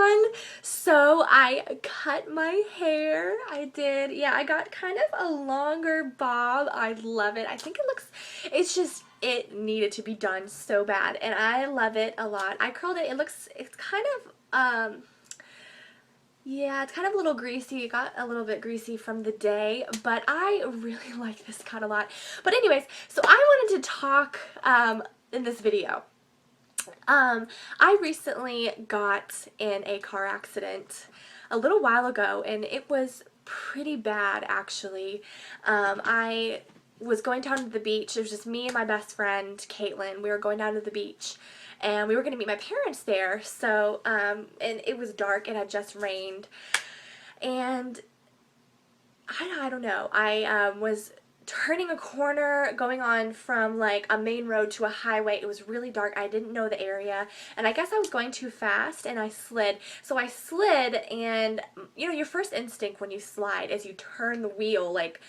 everyone. So I cut my hair. I did. Yeah, I got kind of a longer bob. I love it. I think it looks, it's just, it needed to be done so bad. And I love it a lot. I curled it. It's kind of, yeah, it's kind of a little greasy. It got a little bit greasy from the day, but I really like this cut a lot. But anyways, so I wanted to talk in this video. I recently got in a car accident a little while ago, and it was pretty bad, actually. I was going down to the beach. It was just me and my best friend, Caitlin. We were going down to the beach, and we were going to meet my parents there. So, and it was dark. It had just rained, and I don't know. I was turning a corner, going on from like a main road to a highway. It was really dark. I didn't know the area, and I guess I was going too fast, and I slid. So I slid, and you know, your first instinct when you slide is you turn the wheel like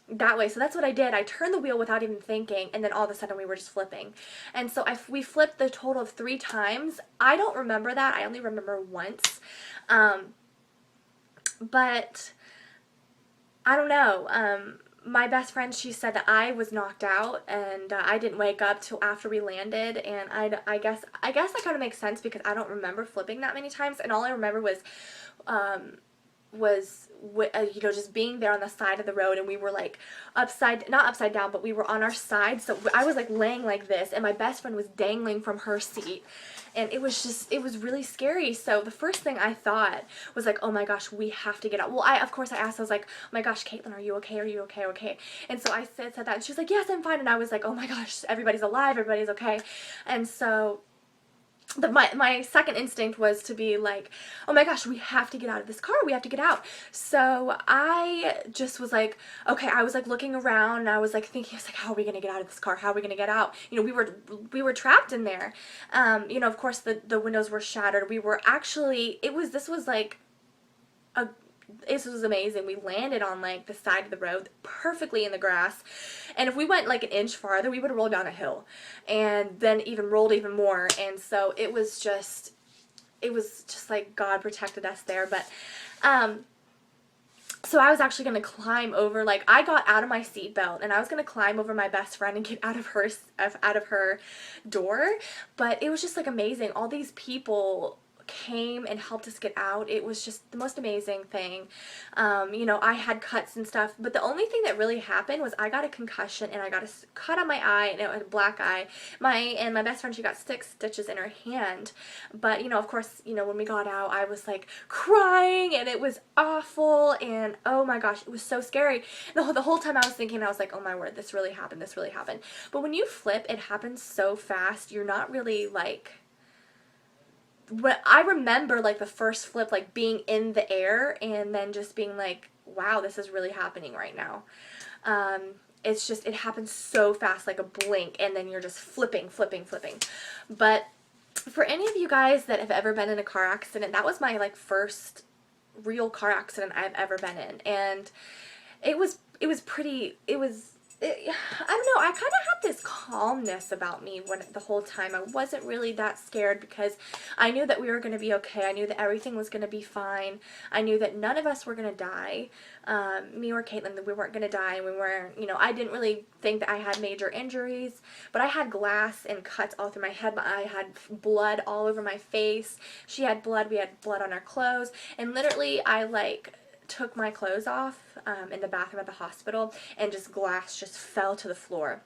that way. So that's what I did. I turned the wheel without even thinking, and then all of a sudden we were just flipping. And so we flipped the total of 3 times. I don't remember that. I only remember once. But I don't know. My best friend, she said that I was knocked out, and I didn't wake up till after we landed, and I guess that kind of makes sense because I don't remember flipping that many times, and all I remember was you know, just being there on the side of the road, and we were like not upside down, but we were on our side, so I was like laying like this, and my best friend was dangling from her seat, and it was really scary. So the first thing I thought was like, oh my gosh, we have to get out. Well, of course I asked, I was like, oh my gosh, Caitlin, are you okay? Are you okay? Okay. And so I said that, and she was like, yes, I'm fine. And I was like, oh my gosh, everybody's alive, everybody's okay. And so my second instinct was to be like, oh my gosh, we have to get out of this car, we have to get out. So I just was like, okay, I was like looking around, and I was like thinking, I was like, how are we gonna get out of this car, how are we gonna get out? You know, we were trapped in there. You know, of course the windows were shattered. We were actually, this was like this was amazing. We landed on like the side of the road, perfectly in the grass, and if we went like an inch farther, we would have rolled down a hill, and then even rolled even more. And so it was just like God protected us there. But so I was actually going to climb over, like I got out of my seatbelt, and I was going to climb over my best friend and get out of her door. But it was just like amazing. All these people came and helped us get out. It was just the most amazing thing. You know, I had cuts and stuff, but the only thing that really happened was I got a concussion, and I got a cut on my eye, and it was a black eye. My best friend, she got 6 stitches in her hand. But you know, of course, you know, when we got out, I was like crying, and it was awful, and oh my gosh, it was so scary. The whole time I was thinking, I was like, oh my word, this really happened, this really happened. But when you flip, it happens so fast. You're not really like, when I remember like the first flip, like being in the air, and then just being like, wow, this is really happening right now. It's just, it happens so fast, like a blink, and then you're just flipping. But for any of you guys that have ever been in a car accident, that was my like first real car accident I've ever been in, and it was pretty, I don't know, I kind of had this calmness about me the whole time. I wasn't really that scared because I knew that we were going to be okay. I knew that everything was going to be fine. I knew that none of us were going to die. Me or Caitlin, that we weren't going to die, and we weren't, you know, I didn't really think that I had major injuries, but I had glass and cuts all through my head. I had blood all over my face. She had blood. We had blood on our clothes, and literally I like took my clothes off in the bathroom at the hospital, and just glass just fell to the floor.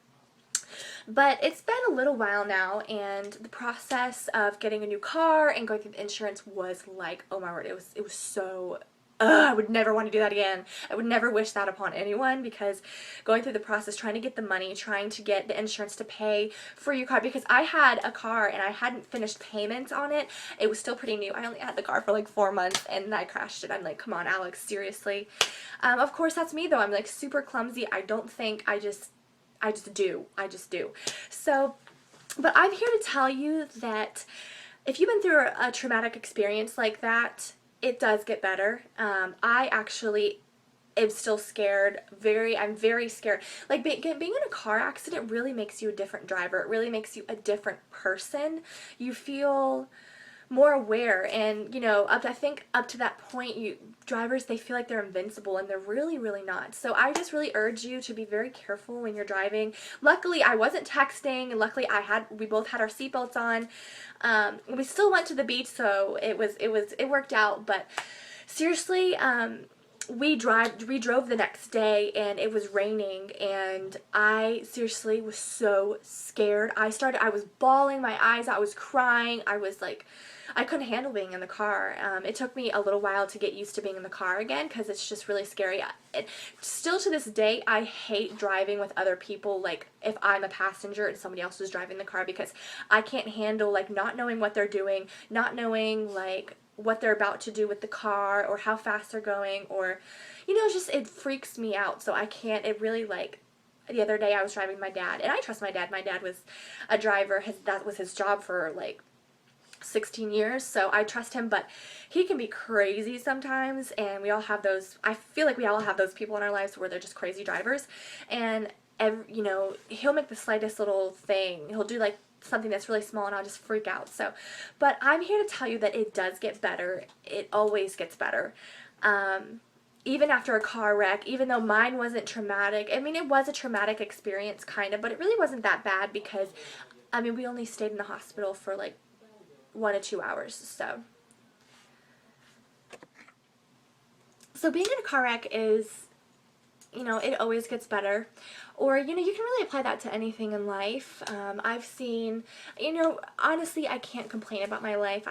But it's been a little while now, and the process of getting a new car and going through the insurance was like, oh my word, it was so, I would never want to do that again. I would never wish that upon anyone, because going through the process, trying to get the money, trying to get the insurance to pay for your car, because I had a car and I hadn't finished payments on it. It was still pretty new. I only had the car for like 4 months, and I crashed it. I'm like, come on, Alex, seriously. Of course, that's me though. I'm like super clumsy. I don't think, I just do. So, but I'm here to tell you that if you've been through a traumatic experience like that, it does get better. I actually am still scared. I'm very scared. Like being in a car accident really makes you a different driver. It really makes you a different person. You feel more aware. And you know, I think up to that point, drivers, they feel like they're invincible, and they're really not. So I just really urge you to be very careful when you're driving. Luckily I wasn't texting, and luckily we both had our seatbelts on. We still went to the beach, so it worked out. But seriously, we drove the next day, and it was raining, and I seriously was so scared. I was bawling my eyes out. I was crying. I was like, I couldn't handle being in the car. It took me a little while to get used to being in the car again, because it's just really scary. Still to this day, I hate driving with other people, like if I'm a passenger and somebody else is driving the car, because I can't handle like not knowing what they're doing, not knowing like what they're about to do with the car, or how fast they're going, or, you know, just, it freaks me out. So I can't, it really, like, the other day I was driving my dad, and I trust my dad. My dad was a driver. That was his job for like 16 years, so I trust him, but he can be crazy sometimes, and we all have those, I feel like we all have those people in our lives where they're just crazy drivers, and you know, he'll make the slightest little thing, he'll do like something that's really small, and I'll just freak out. So, but I'm here to tell you that it does get better. It always gets better. Even after a car wreck, even though mine wasn't traumatic. I mean, it was a traumatic experience, kind of, but it really wasn't that bad, because, I mean, we only stayed in the hospital for like 1 to 2 hours. So being in a car wreck is, you know, it always gets better. Or, you know, you can really apply that to anything in life. I've seen, you know, honestly, I can't complain about my life.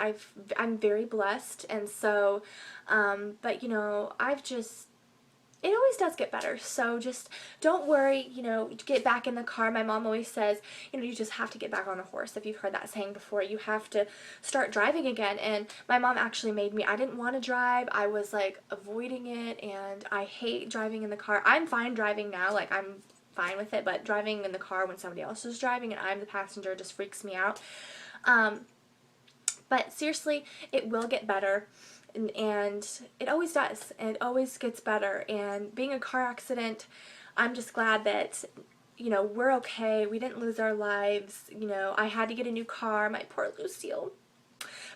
I'm very blessed, and so, but, you know, it always does get better. So just don't worry, you know, get back in the car. My mom always says, you know, you just have to get back on a horse. If you've heard that saying before, you have to start driving again. And my mom actually made me, I didn't want to drive. I was like avoiding it, and I hate driving in the car. I'm fine driving now, like I'm fine with it, but driving in the car when somebody else is driving and I'm the passenger just freaks me out. But seriously, it will get better. And it always does, and it always gets better. And being a car accident, I'm just glad that, you know, we're okay. We didn't lose our lives. You know, I had to get a new car, my poor Lucille.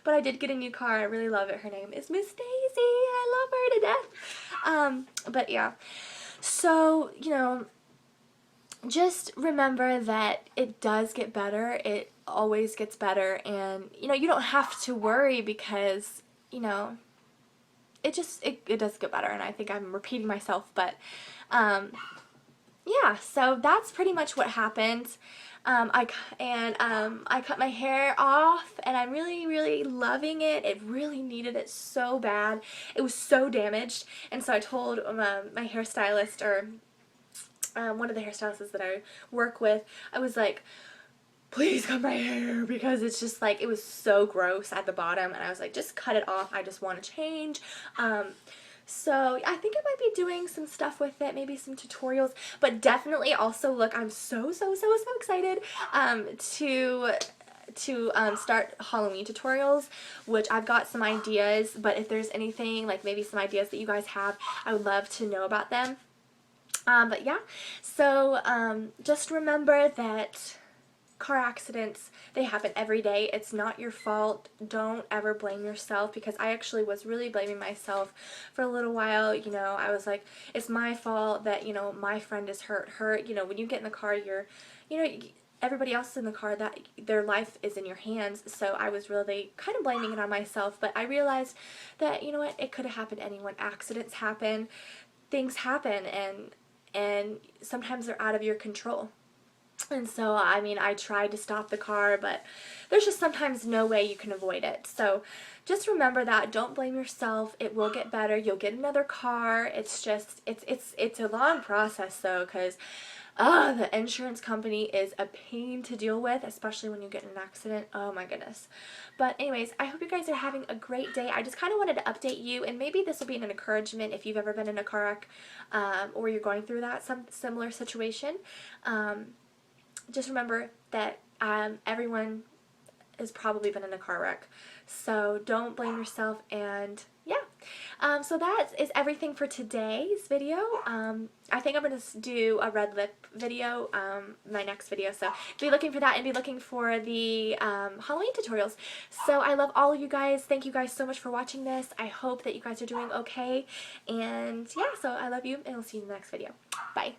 But I did get a new car. I really love it. Her name is Miss Daisy. I love her to death. But yeah. So, you know, just remember that it does get better. It always gets better. And, you know, you don't have to worry, because, you know, it does get better. And I think I'm repeating myself, but yeah, so that's pretty much what happened. I cut my hair off, and I'm really loving it. It really needed it so bad. It was so damaged, and so I told my hairstylist, or one of the hairstylists that I work with, I was like, please cut my hair, because it's just like, it was so gross at the bottom, and I was like, just cut it off. I just want to change. So I think I might be doing some stuff with it, maybe some tutorials, but definitely also, look, I'm so excited to start Halloween tutorials, which I've got some ideas, but if there's anything, like maybe some ideas that you guys have, I would love to know about them. But yeah, so just remember that car accidents, they happen every day. It's not your fault. Don't ever blame yourself, because I actually was really blaming myself for a little while. You know, I was like, it's my fault that, you know, my friend is hurt. You know, when you get in the car, you know, everybody else in the car, that their life is in your hands. So I was really kind of blaming it on myself, but I realized that, you know what, it could have happened to anyone. Accidents happen, things happen, and sometimes they're out of your control. And so, I mean, I tried to stop the car, but there's just sometimes no way you can avoid it. So just remember that. Don't blame yourself. It will get better. You'll get another car. It's just, it's a long process, though, because the insurance company is a pain to deal with, especially when you get in an accident. Oh my goodness. But anyways, I hope you guys are having a great day. I just kind of wanted to update you, and maybe this will be an encouragement if you've ever been in a car wreck, or you're going through some similar situation. Just remember that everyone has probably been in a car wreck. So don't blame yourself, and yeah, So that is everything for today's video. I think I'm going to do a red lip video, my next video, so be looking for that and be looking for the Halloween tutorials. So I love all of you guys. Thank you guys so much for watching this. I hope that you guys are doing okay, and yeah, so I love you, and I'll see you in the next video. Bye.